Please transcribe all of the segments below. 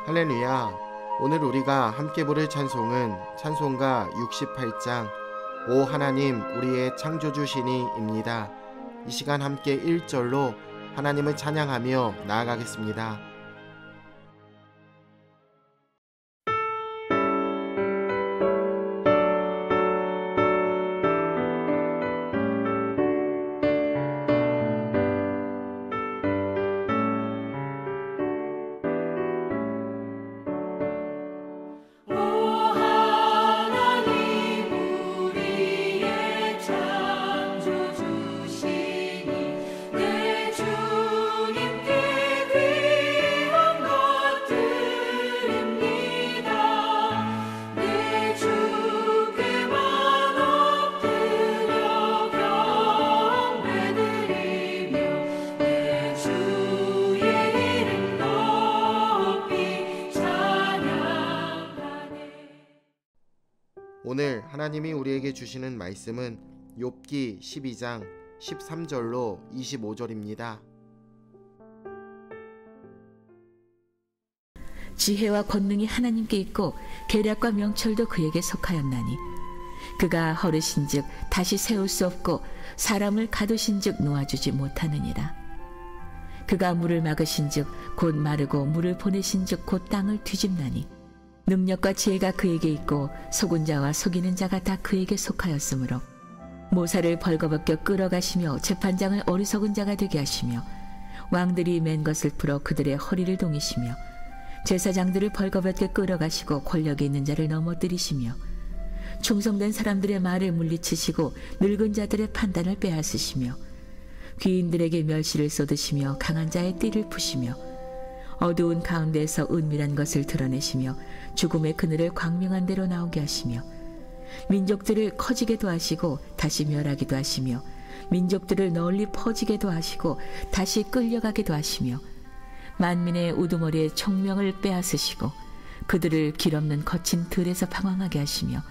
할렐루야. 오늘 우리가 함께 부를 찬송은 찬송가 68장 오 하나님 우리의 창조주시니입니다. 이 시간 함께 1절로 하나님을 찬양하며 나아가겠습니다. 오늘 하나님이 우리에게 주시는 말씀은 욥기 12장 13절로 25절입니다. 지혜와 권능이 하나님께 있고 계략과 명철도 그에게 속하였나니 그가 허르신즉 다시 세울 수 없고 사람을 가두신즉 놓아주지 못하느니라. 그가 물을 막으신즉 곧 마르고 물을 보내신즉 곧 땅을 뒤집나니 능력과 지혜가 그에게 있고 속은 자와 속이는 자가 다 그에게 속하였으므로 모사를 벌거벗겨 끌어가시며 재판장을 어리석은 자가 되게 하시며 왕들이 맨 것을 풀어 그들의 허리를 동이시며 제사장들을 벌거벗겨 끌어가시고 권력이 있는 자를 넘어뜨리시며 충성된 사람들의 말을 물리치시고 늙은 자들의 판단을 빼앗으시며 귀인들에게 멸시를 쏟으시며 강한 자의 띠를 푸시며 어두운 가운데에서 은밀한 것을 드러내시며 죽음의 그늘을 광명한 대로 나오게 하시며 민족들을 커지게도 하시고 다시 멸하기도 하시며 민족들을 널리 퍼지게도 하시고 다시 끌려가게도 하시며 만민의 우두머리에 총명을 빼앗으시고 그들을 길없는 거친 들에서 방황하게 하시며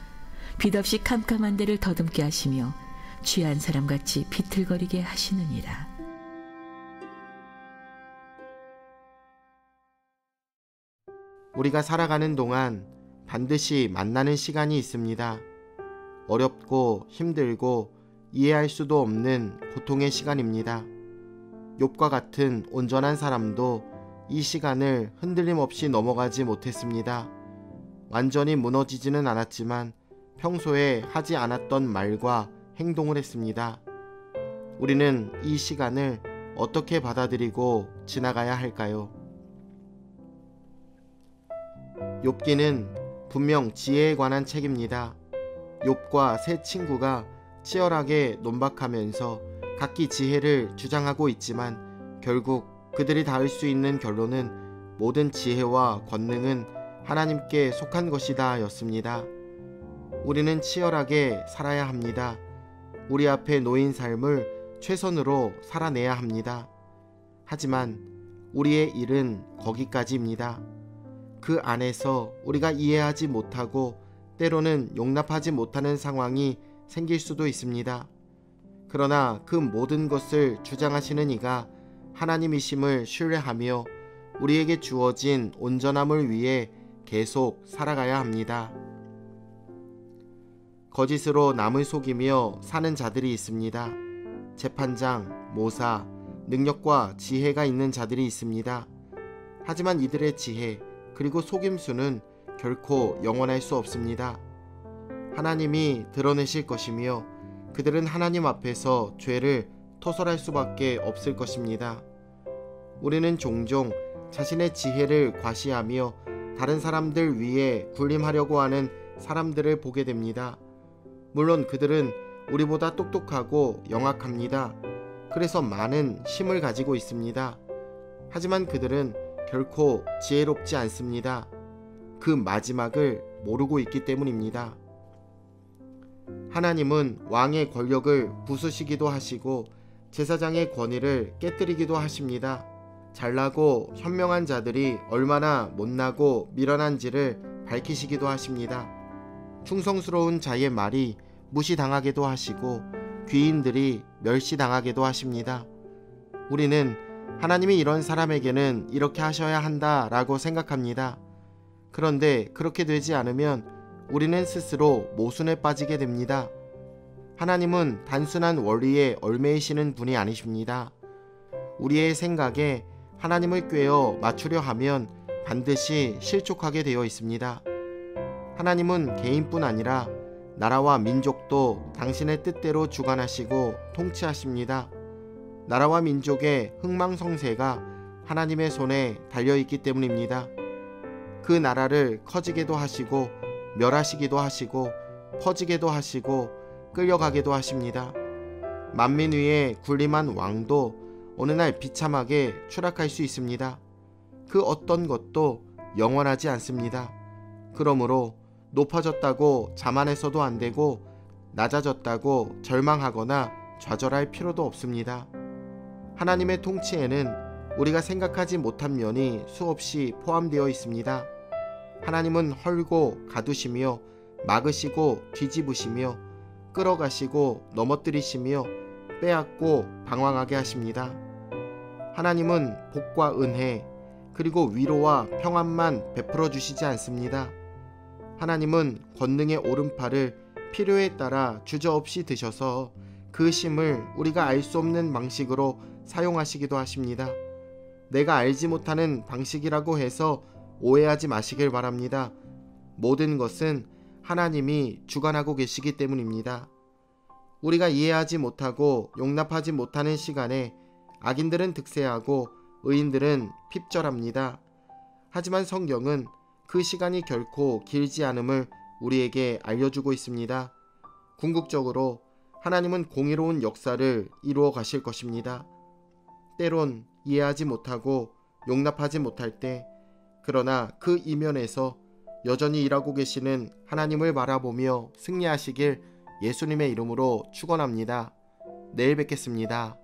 빛없이 캄캄한 데를 더듬게 하시며 취한 사람같이 비틀거리게 하시느니라. 우리가 살아가는 동안 반드시 만나는 시간이 있습니다. 어렵고 힘들고 이해할 수도 없는 고통의 시간입니다. 욥과 같은 온전한 사람도 이 시간을 흔들림 없이 넘어가지 못했습니다. 완전히 무너지지는 않았지만 평소에 하지 않았던 말과 행동을 했습니다. 우리는 이 시간을 어떻게 받아들이고 지나가야 할까요? 욥기는 분명 지혜에 관한 책입니다. 욥과 세 친구가 치열하게 논박하면서 각기 지혜를 주장하고 있지만 결국 그들이 닿을 수 있는 결론은 모든 지혜와 권능은 하나님께 속한 것이다 였습니다. 우리는 치열하게 살아야 합니다. 우리 앞에 놓인 삶을 최선으로 살아내야 합니다. 하지만 우리의 일은 거기까지입니다. 그 안에서 우리가 이해하지 못하고 때로는 용납하지 못하는 상황이 생길 수도 있습니다. 그러나 그 모든 것을 주장하시는 이가 하나님이심을 신뢰하며 우리에게 주어진 온전함을 위해 계속 살아가야 합니다. 거짓으로 남을 속이며 사는 자들이 있습니다. 재판장, 모사, 능력과 지혜가 있는 자들이 있습니다. 하지만 이들의 지혜 그리고 속임수는 결코 영원할 수 없습니다. 하나님이 드러내실 것이며 그들은 하나님 앞에서 죄를 토설할 수밖에 없을 것입니다. 우리는 종종 자신의 지혜를 과시하며 다른 사람들 위에 군림하려고 하는 사람들을 보게 됩니다. 물론 그들은 우리보다 똑똑하고 영악합니다. 그래서 많은 힘을 가지고 있습니다. 하지만 그들은 결코 지혜롭지 않습니다. 그 마지막을 모르고 있기 때문입니다. 하나님은 왕의 권력을 부수시기도 하시고 제사장의 권위를 깨뜨리기도 하십니다. 잘나고 현명한 자들이 얼마나 못나고 미련한지를 밝히시기도 하십니다. 충성스러운 자의 말이 무시당하게도 하시고 귀인들이 멸시당하게도 하십니다. 우리는 하나님이 이런 사람에게는 이렇게 하셔야 한다라고 생각합니다. 그런데 그렇게 되지 않으면 우리는 스스로 모순에 빠지게 됩니다. 하나님은 단순한 원리에 얽매이시는 분이 아니십니다. 우리의 생각에 하나님을 꿰어 맞추려 하면 반드시 실족하게 되어 있습니다. 하나님은 개인뿐 아니라 나라와 민족도 당신의 뜻대로 주관하시고 통치하십니다. 나라와 민족의 흥망성쇠가 하나님의 손에 달려있기 때문입니다. 그 나라를 커지게도 하시고 멸하시기도 하시고 퍼지게도 하시고 끌려가게도 하십니다. 만민 위에 군림한 왕도 어느 날 비참하게 추락할 수 있습니다. 그 어떤 것도 영원하지 않습니다. 그러므로 높아졌다고 자만해서도 안 되고 낮아졌다고 절망하거나 좌절할 필요도 없습니다. 하나님의 통치에는 우리가 생각하지 못한 면이 수없이 포함되어 있습니다. 하나님은 헐고 가두시며 막으시고 뒤집으시며 끌어가시고 넘어뜨리시며 빼앗고 방황하게 하십니다. 하나님은 복과 은혜 그리고 위로와 평안만 베풀어 주시지 않습니다. 하나님은 권능의 오른팔을 필요에 따라 주저없이 드셔서 그 심을 우리가 알 수 없는 방식으로 사용하시기도 하십니다. 내가 알지 못하는 방식이라고 해서 오해하지 마시길 바랍니다. 모든 것은 하나님이 주관하고 계시기 때문입니다. 우리가 이해하지 못하고 용납하지 못하는 시간에 악인들은 득세하고 의인들은 핍절합니다. 하지만 성경은 그 시간이 결코 길지 않음을 우리에게 알려주고 있습니다. 궁극적으로 하나님은 공의로운 역사를 이루어 가실 것입니다. 때론 이해하지 못하고 용납하지 못할 때, 그러나 그 이면에서 여전히 일하고 계시는 하나님을 바라보며 승리하시길 예수님의 이름으로 축원합니다. 내일 뵙겠습니다.